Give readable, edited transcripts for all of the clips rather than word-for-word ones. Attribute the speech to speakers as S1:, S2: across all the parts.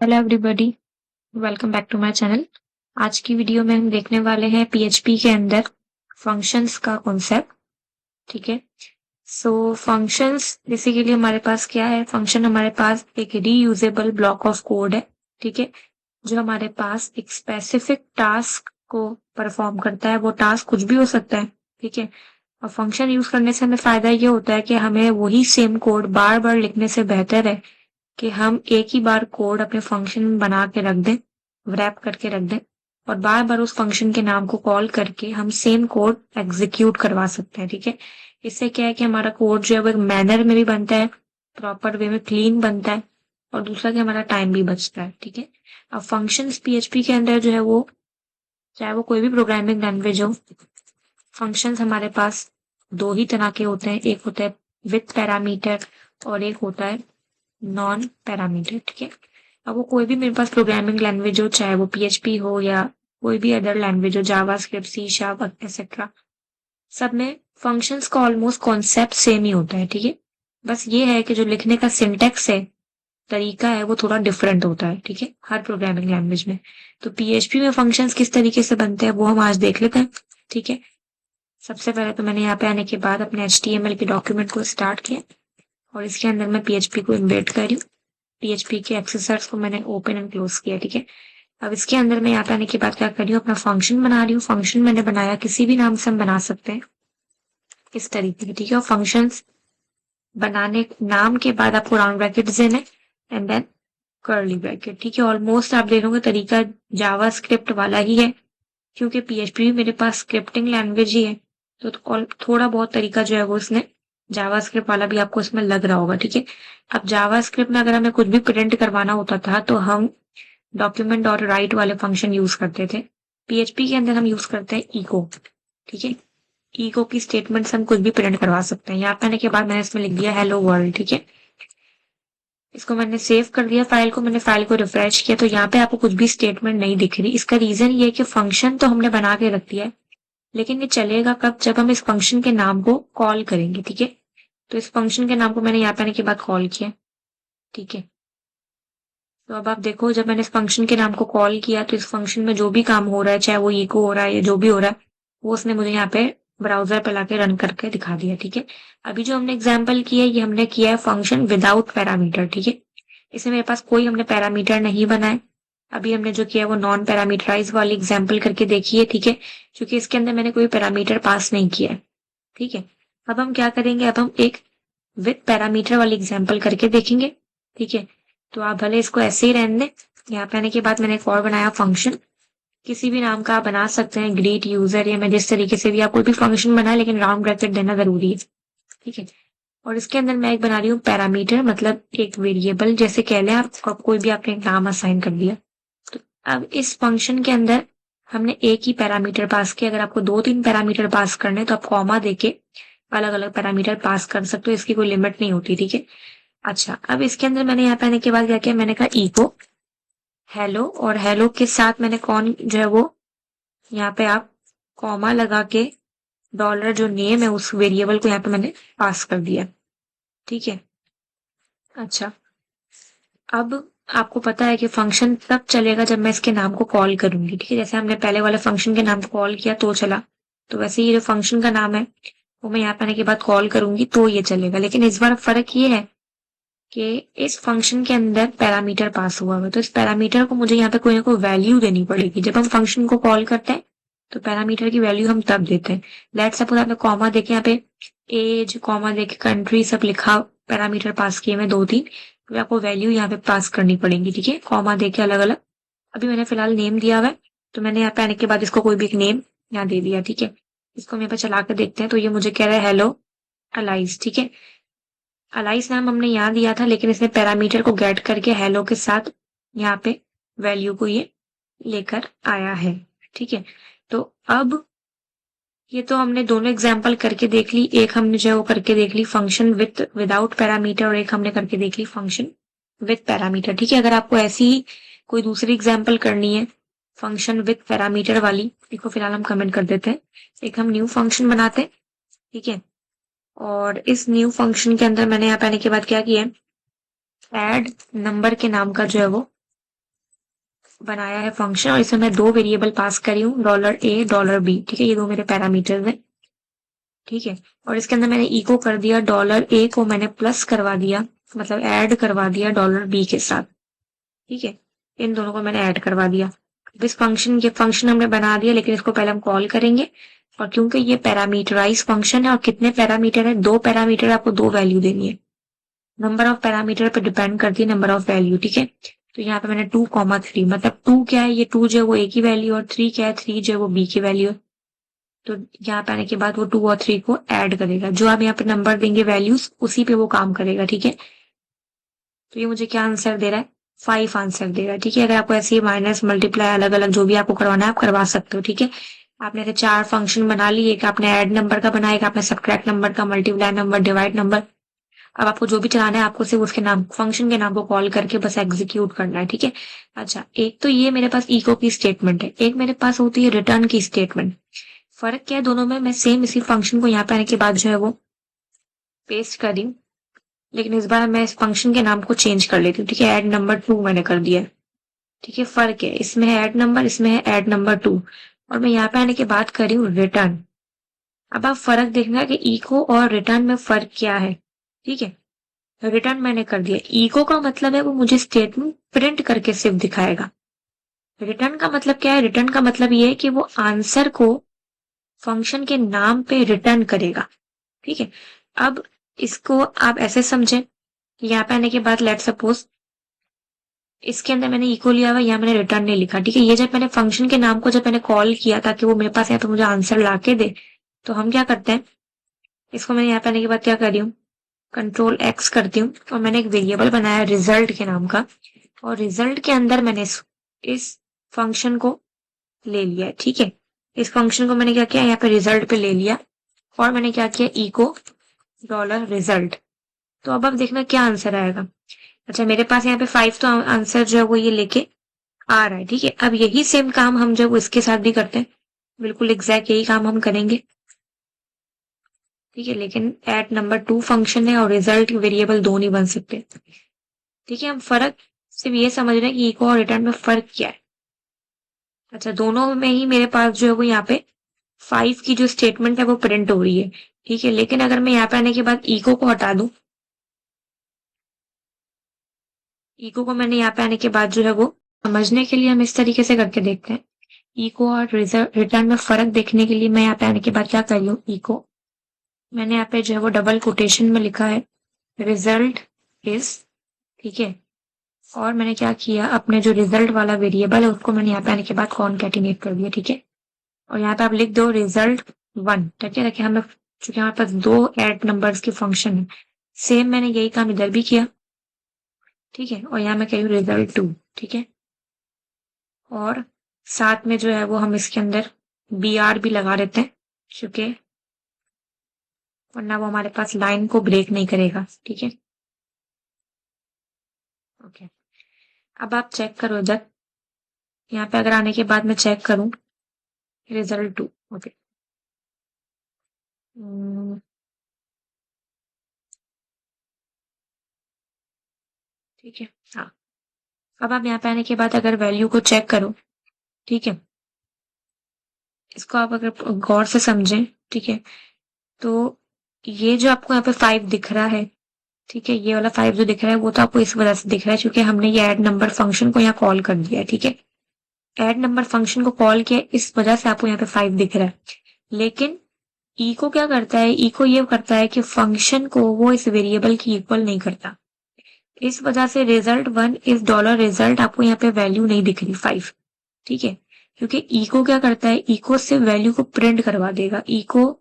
S1: Hello everybody, welcome back to my channel. आज की video में हम देखने वाले हैं पीएचपी के अंदर फंक्शंस का कॉन्सेप्ट। ठीक है। सो फंक्शंस बेसिकली हमारे पास क्या है? फंक्शन हमारे पास एक रीयूजेबल ब्लॉक ऑफ कोड है। ठीक है। जो हमारे पास एक स्पेसिफिक टास्क को परफॉर्म करता है। वो टास्क कुछ भी हो सकता है। ठीक है। और फंक्शन यूज करने से हमें फायदा ये होता है कि हमें वही सेम कोड बार बार लिखने से बेहतर है कि हम एक ही बार कोड अपने फंक्शन में बना के रख दें, रैप करके रख दें, और बार बार उस फंक्शन के नाम को कॉल करके हम सेम कोड एग्जीक्यूट करवा सकते हैं। ठीक है। इससे क्या है कि हमारा कोड जो है वो एक मैनर में भी बनता है, प्रॉपर वे में क्लीन बनता है, और दूसरा कि हमारा टाइम भी बचता है। ठीक है। अब फंक्शंस पीएचपी के अंदर जो है वो, चाहे वो कोई भी प्रोग्रामिंग लैंग्वेज हो, फंक्शंस हमारे पास दो ही तरह के होते हैं। एक होता है विथ पैरामीटर और एक होता है नॉन पैरामीटर। ठीक है। अब वो कोई भी मेरे पास प्रोग्रामिंग लैंग्वेज हो, चाहे वो पीएचपी हो या कोई भी अदर लैंग्वेज हो, जावा स्क्रिप्ट, सी शार्प एक्सेट्रा, सब में फंक्शंस का ऑलमोस्ट कॉन्सेप्ट सेम ही होता है। ठीक है। बस ये है कि जो लिखने का सिंटेक्स है, तरीका है, वो थोड़ा डिफरेंट होता है। ठीक है, हर प्रोग्रामिंग लैंग्वेज में। तो पीएचपी में फंक्शंस किस तरीके से बनते हैं वो हम आज देख लेते हैं। ठीक है। सबसे पहले तो मैंने यहाँ पे आने के बाद अपने HTML के डॉक्यूमेंट को स्टार्ट किया और इसके अंदर मैं पीएचपी को इम्बेड कर रही हूँ। पीएचपी के एक्सरसाइज को मैंने ओपन एंड क्लोज किया। ठीक है। अब इसके अंदर मैं यहाँ पे आने के बाद क्या कर रही हूँ, अपना फंक्शन बना रही हूँ। फंक्शन मैंने बनाया, किसी भी नाम से हम बना सकते हैं इस तरीके से। ठीक है। और फंक्शंस बनाने नाम के बाद आपको राउंड ब्रैकेट देना है एंड देन कर्ली ब्रैकेट। ठीक है। ऑलमोस्ट आप देखोगे तरीका जावा स्क्रिप्ट वाला ही है, क्योंकि पीएचपी भी मेरे पास स्क्रिप्टिंग लैंग्वेज ही है। तो थोड़ा बहुत तरीका जो है वो इसने जावा स्क्रिप्ट वाला भी आपको इसमें लग रहा होगा। ठीक है। अब जावा स्क्रिप्ट में अगर हमें कुछ भी प्रिंट करवाना होता था तो हम डॉक्यूमेंट डॉट राइट वाले फंक्शन यूज करते थे। पीएचपी के अंदर हम यूज करते हैं इको। ठीक है। इको की स्टेटमेंट से हम कुछ भी प्रिंट करवा सकते हैं। यहाँ पे आने के बाद मैंने इसमें लिख दिया हेलो वर्ल्ड। ठीक है। इसको मैंने सेव कर दिया, फाइल को। मैंने फाइल को रिफ्रेश किया तो यहाँ पे आपको कुछ भी स्टेटमेंट नहीं दिख रही। इसका रीजन ये है कि फंक्शन तो हमने बना के रख दिया है, लेकिन ये चलेगा कब? जब हम इस फंक्शन के नाम को कॉल करेंगे। ठीक है। तो इस फंक्शन के नाम को मैंने यहाँ पे आने के बाद कॉल किया। ठीक है। तो अब आप देखो, जब मैंने इस फंक्शन के नाम को कॉल किया तो इस फंक्शन में जो भी काम हो रहा है, चाहे वो इको हो रहा है या जो भी हो रहा है, वो उसने मुझे यहाँ पे ब्राउजर पे लाके रन करके दिखा दिया। ठीक है। अभी जो हमने एग्जाम्पल किया है, ये हमने किया है फंक्शन विदाउट पैरामीटर। ठीक है। इसमें मेरे पास कोई हमने पैरामीटर नहीं बनाए। अभी हमने जो किया है वो नॉन पैरामीटराइज वाली एग्जाम्पल करके देखिए। ठीक है। क्योंकि इसके अंदर मैंने कोई पैरामीटर पास नहीं किया है। ठीक है। अब हम क्या करेंगे, अब हम एक विथ पैरामीटर वाली एग्जाम्पल करके देखेंगे। ठीक है। तो आप भले इसको ऐसे ही रहने दें। यहाँ पे आने के बाद मैंने एक और बनाया फंक्शन। किसी भी नाम का आप बना सकते हैं, ग्रीट यूजर, या मैं जिस तरीके से भी आप कोई भी फंक्शन बनाए, लेकिन राउंड ब्रैकेट देना जरूरी है। ठीक है। और इसके अंदर मैं एक बना रही हूँ पैरामीटर, मतलब एक वेरिएबल जैसे कह लें आप, और कोई भी आपने एक नाम असाइन कर दिया। तो अब इस फंक्शन के अंदर हमने एक ही पैरामीटर पास किया। अगर आपको 2-3 पैरामीटर पास करने तो आप कॉमा देके अलग अलग पैरामीटर पास कर सकते हो, इसकी कोई लिमिट नहीं होती। ठीक है। अच्छा, अब इसके अंदर मैंने यहाँ पे आने के बाद क्या किया, मैंने कहा इको हेलो, और हेलो के साथ मैंने कौन जो है वो, यहाँ पे आप कॉमा लगा के डॉलर जो नेम है उस वेरिएबल को यहाँ पे मैंने पास कर दिया। ठीक है। अच्छा, अब आपको पता है कि फंक्शन तब चलेगा जब मैं इसके नाम को कॉल करूंगी। ठीक है। जैसे हमने पहले वाले फंक्शन के नाम को कॉल किया तो चला, तो वैसे ये जो फंक्शन का नाम है वो मैं यहाँ पे आने के बाद कॉल करूंगी तो ये चलेगा। लेकिन इस बार फर्क ये है कि इस फंक्शन के अंदर पैरामीटर पास हुआ है, तो इस पैरामीटर को मुझे यहाँ पे कोई ना कोई वैल्यू देनी पड़ेगी। जब हम फंक्शन को कॉल करते हैं तो पैरामीटर की वैल्यू हम तब देते हैं। लेट्स सपोज आपने कॉमा देके यहाँ पे एज, कॉमा देके कंट्री, सब लिखा, पैरामीटर पास किए मैं 2-3, तो आपको वैल्यू यहाँ पे पास करनी पड़ेगी। ठीक है। कॉमा देके अलग अलग। अभी मैंने फिलहाल नेम दिया हुआ है, तो मैंने यहाँ पे आने के बाद इसको कोई भी एक नेम यहाँ दे दिया। ठीक है। इसको हम यहाँ पे चला कर देखते हैं तो ये मुझे कह रहा है हेलो अलाइस। ठीक है। अलाइस नाम हमने यहाँ दिया था, लेकिन इसने पैरामीटर को गेट करके हेलो के साथ यहाँ पे वैल्यू को ये लेकर आया है। ठीक है। तो अब ये तो हमने दोनों एग्जाम्पल करके देख ली। एक हमने जो है वो करके देख ली फंक्शन विथ विदाउट पैरामीटर, और एक हमने करके देख ली फंक्शन विथ पैरामीटर। ठीक है। अगर आपको ऐसी ही कोई दूसरी एग्जाम्पल करनी है फंक्शन विथ पैरामीटर वाली, देखो फिलहाल हम कमेंट कर देते हैं। एक हम न्यू फंक्शन बनाते हैं। ठीक है। और इस न्यू फंक्शन के अंदर मैंने यहाँ पे आने के बाद क्या किया है, ऐड नंबर के नाम का जो है वो बनाया है फंक्शन और इसमें मैं दो वेरिएबल पास करी हूँ, $a $b, ठीक है, ये दो मेरे पैरामीटर्स हैं, ठीक है। और इसके अंदर मैंने इको कर दिया $a को मैंने प्लस करवा दिया, मतलब ऐड करवा दिया $b के साथ, ठीक है, इन दोनों को मैंने ऐड करवा दिया। इस फंक्शन ये फंक्शन हमने बना दिया, लेकिन इसको पहले हम कॉल करेंगे, और क्योंकि ये पैरामीटराइज फंक्शन है और कितने पैरामीटर है, दो पैरामीटर, आपको दो वैल्यू देनी है, नंबर ऑफ पैरामीटर पे डिपेंड करती है नंबर ऑफ वैल्यू, ठीक है। तो यहाँ पे मैंने 2,3, मतलब 2 क्या है, ये 2 जो है वो a की वैल्यू, और 3 क्या है, 3 जो है वो b की वैल्यू है। तो यहाँ पे आने के बाद वो 2 और 3 को ऐड करेगा, जो आप यहाँ पे नंबर देंगे वैल्यूज, उसी पे वो काम करेगा, ठीक है। तो ये मुझे क्या आंसर दे रहा है, 5 आंसर दे रहा है, ठीक है। अगर आपको ऐसे माइनस मल्टीप्लाई अलग अलग जो भी आपको करवाना है आप करवा सकते हो, ठीक है। आपने ऐसे 4 फंक्शन बना लिए, एक आपने ऐड नंबर का बनाया, एक आपने सब्ट्रैक्ट नंबर का, मल्टीप्लाई नंबर, डिवाइड नंबर। अब आपको जो भी चलाना है आपको सिर्फ उसके नाम, फंक्शन के नाम को कॉल करके बस एग्जीक्यूट करना है, ठीक है। अच्छा, एक तो ये मेरे पास इको की स्टेटमेंट है, एक मेरे पास होती है रिटर्न की स्टेटमेंट। फर्क क्या है दोनों में, मैं सेम इसी फंक्शन को यहाँ पे आने के बाद जो है वो पेस्ट कर रही हूँ, लेकिन इस बार मैं इस फंक्शन के नाम को चेंज कर लेती हूँ, ठीक है। ऐड नंबर 2 मैंने कर दिया, ठीक है। फर्क है, इसमें है ऐड नंबर, इसमें है ऐड नंबर 2, और मैं यहाँ पे आने के बाद कर रही हूँ रिटर्न। अब आप फर्क देखना कि इको और रिटर्न में फर्क क्या है, ठीक है। रिटर्न मैंने कर दिया, इको का मतलब है वो मुझे स्टेटमेंट प्रिंट करके सिर्फ दिखाएगा। रिटर्न का मतलब क्या है, रिटर्न का मतलब ये है कि वो आंसर को फंक्शन के नाम पे रिटर्न करेगा, ठीक है। अब इसको आप ऐसे समझें कि यहाँ पे आने के बाद लेट सपोज इसके अंदर मैंने इको लिया हुआ, यहाँ मैंने रिटर्न नहीं लिखा, ठीक है। ये जब मैंने फंक्शन के नाम को जब मैंने कॉल किया ताकि वो मेरे पास यहाँ पे मुझे आंसर ला के दे, तो हम क्या करते हैं, इसको मैंने यहाँ पे आने के बाद क्या कर रही हूँ, कंट्रोल एक्स करती हूँ, और मैंने एक वेरिएबल बनाया रिजल्ट के नाम का, और रिजल्ट के अंदर मैंने इस फंक्शन को ले लिया है, ठीक है। इस फंक्शन को मैंने क्या किया, यहाँ पे रिजल्ट पे ले लिया, और मैंने क्या किया, इको $रिजल्ट। तो अब देखना क्या आंसर आएगा। अच्छा, मेरे पास यहाँ पे 5 तो आंसर जो है वो ये लेके आ रहा है, ठीक है। अब यही सेम काम हम जो इसके साथ भी करते हैं, बिल्कुल एग्जैक्ट यही काम हम करेंगे, ठीक है। लेकिन ऐड नंबर 2 फंक्शन है और रिजल्ट वेरिएबल दो नहीं बन सकते, ठीक है। हम फर्क सिर्फ ये समझ रहे हैं कि इको और रिटर्न में फर्क क्या है। अच्छा, दोनों में ही मेरे पास जो है वो यहाँ पे 5 की जो स्टेटमेंट है वो प्रिंट हो रही है, ठीक है। लेकिन अगर मैं यहाँ पे आने के बाद इको को हटा दूं, इको को मैंने यहाँ पे आने के बाद जो है वो समझने के लिए हम इस तरीके से करके देखते हैं। इको और रिटर्न में फर्क देखने के लिए मैं यहाँ पे आने के बाद क्या कर रही हूँ, इको मैंने यहाँ पे जो है वो डबल कोटेशन में लिखा है रिजल्ट इज, ठीक है। और मैंने क्या किया, अपने जो रिजल्ट वाला वेरिएबल है उसको मैंने यहाँ पे आने के बाद कॉनकैटिनेट कर दिया, ठीक है। और यहाँ पे आप लिख दो result1, ठीक है। देखिए हमें चूंकि हमारे पास दो ऐड नंबर्स की फंक्शन है, सेम मैंने यही काम इधर भी किया, ठीक है। और यहाँ मैं कह रही हूँ result2, ठीक है। और साथ में जो है वो हम इसके अंदर br भी लगा देते हैं, क्योंकि वरना वो हमारे पास लाइन को ब्रेक नहीं करेगा, ठीक है। ओके, अब आप चेक करो इधर, यहाँ पे अगर आने के बाद मैं चेक करूं result2, ओके, ठीक है। हाँ, अब आप यहाँ पे आने के बाद अगर वैल्यू को चेक करो, ठीक है, इसको आप अगर गौर से समझें, ठीक है, तो ये जो आपको यहाँ पे 5 दिख रहा है, ठीक है, ये वाला 5 जो दिख रहा है वो तो आपको इस वजह से दिख रहा है क्योंकि हमने ये ऐड नंबर फंक्शन को यहाँ कॉल कर दिया है, ठीक है। ऐड नंबर फंक्शन को कॉल किया, इस वजह से आपको यहाँ पे 5 दिख रहा है। लेकिन इको क्या करता है, इको ये करता है कि फंक्शन को वो इस वेरिएबल की इक्वल नहीं करता, इस वजह से result1 इस $रिजल्ट आपको यहाँ पे वैल्यू नहीं दिख रही 5, ठीक है। क्योंकि इको क्या करता है, इको से वैल्यू को प्रिंट करवा देगा। इको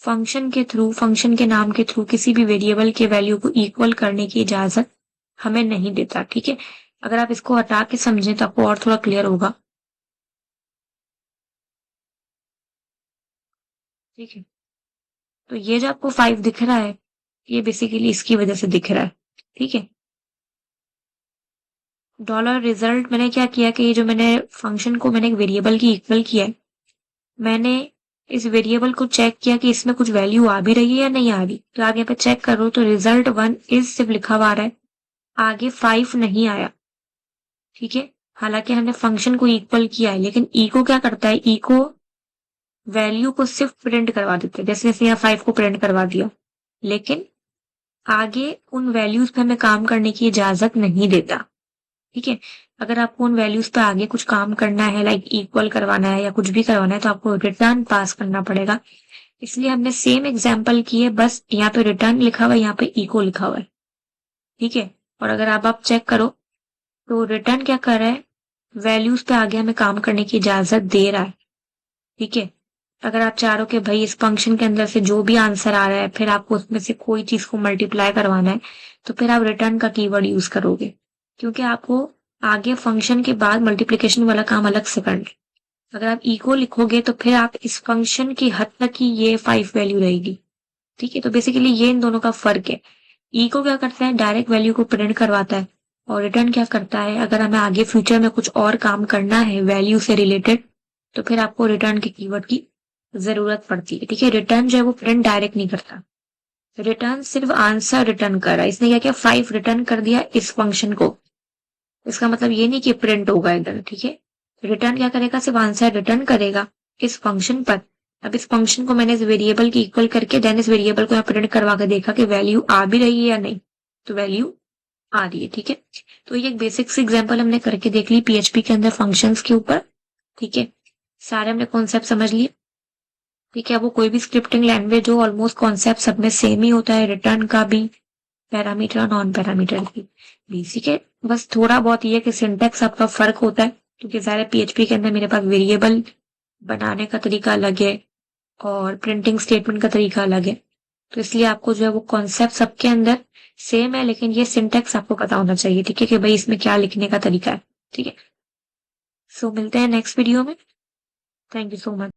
S1: फंक्शन के थ्रू, फंक्शन के नाम के थ्रू किसी भी वेरिएबल के वैल्यू को इक्वल करने की इजाजत हमें नहीं देता, ठीक है। अगर आप इसको हटा के समझें तो आपको और थोड़ा क्लियर होगा, ठीक है। तो ये जो आपको 5 दिख रहा है, ये बेसिकली इसकी वजह से दिख रहा है, ठीक है। $रिजल्ट मैंने क्या किया कि ये जो मैंने फंक्शन को मैंने एक वेरिएबल की इक्वल किया है, मैंने इस वेरिएबल को चेक किया कि इसमें कुछ वैल्यू आ भी रही है या नहीं आ रही। तो आप यहाँ पे चेक करो तो result1 इज सिर्फ लिखा हुआ आ रहा है, आगे 5 नहीं आया, ठीक है। हालांकि हमने फंक्शन को इक्वल किया है, लेकिन इको क्या करता है, इको वैल्यू को सिर्फ प्रिंट करवा देते हैं। जैसे जैसे यहाँ 5 को प्रिंट करवा दिया, लेकिन आगे उन वैल्यूज पे हमें काम करने की इजाजत नहीं देता। ठीक है, अगर आपको उन वैल्यूज पे आगे कुछ काम करना है, लाइक इक्वल करवाना है या कुछ भी करवाना है, तो आपको रिटर्न पास करना पड़ेगा। इसलिए हमने सेम एग्जाम्पल की है, बस यहाँ पे रिटर्न लिखा हुआ है, यहाँ पे इको लिखा हुआ है। ठीक है, और अगर आप चेक करो तो रिटर्न क्या कर रहा है, वैल्यूज पे आगे हमें काम करने की इजाजत दे रहा है। ठीक है, अगर आप चाह रहे हो कि भाई इस फंक्शन के अंदर से जो भी आंसर आ रहा है, फिर आपको उसमें से कोई चीज को मल्टीप्लाई करवाना है, तो फिर आप रिटर्न का कीवर्ड यूज करोगे, क्योंकि आपको आगे फंक्शन के बाद मल्टीप्लिकेशन वाला काम अलग से करना है। अगर आप इको लिखोगे तो फिर आप इस फंक्शन की हद तक ही ये 5 वैल्यू रहेगी। ठीक है, तो बेसिकली ये इन दोनों का फर्क है। इको क्या करता है, डायरेक्ट वैल्यू को प्रिंट करवाता है, और रिटर्न क्या करता है, अगर हमें आगे फ्यूचर में कुछ और काम करना है वैल्यू से रिलेटेड, तो फिर आपको रिटर्न के कीवर्ड की जरूरत पड़ती है। ठीक है, रिटर्न जो है वो प्रिंट डायरेक्ट नहीं करता, रिटर्न सिर्फ आंसर रिटर्न कर रहा है। इसने क्या किया, 5 रिटर्न कर दिया इस फंक्शन को, इसका मतलब ये नहीं कि प्रिंट होगा इधर। ठीक है, रिटर्न क्या करेगा, सिर्फ आंसर रिटर्न करेगा इस फंक्शन पर। अब इस फंक्शन को मैंने इस वेरिएबल की इक्वल करके देन इस वेरिएबल को प्रिंट करवा के देखा कि वैल्यू आ भी रही है या नहीं, तो वैल्यू आ रही है। ठीक है, तो ये एक बेसिक सी एग्जांपल हमने करके देख ली पीएचपी के अंदर फंक्शंस के ऊपर। ठीक है, सारे हमने कॉन्सेप्ट समझ लिए। ठीक है, वो कोई भी स्क्रिप्टिंग लैंग्वेज हो, ऑलमोस्ट कॉन्सेप्ट सब में सेम ही होता है, रिटर्न का भी, पैरामीटर और नॉन पैरामीटर की भी। ठीक है, बस थोड़ा बहुत ये कि सिंटेक्स आपका फर्क होता है, क्योंकि सारे पीएचपी के अंदर मेरे पास वेरिएबल बनाने का तरीका अलग है और प्रिंटिंग स्टेटमेंट का तरीका अलग है, तो इसलिए आपको जो है वो कॉन्सेप्ट सबके अंदर सेम है, लेकिन ये सिंटेक्स आपको पता होना चाहिए। ठीक है, कि भाई इसमें क्या लिखने का तरीका है। ठीक है, सो मिलते हैं नेक्स्ट वीडियो में। Thank you so much.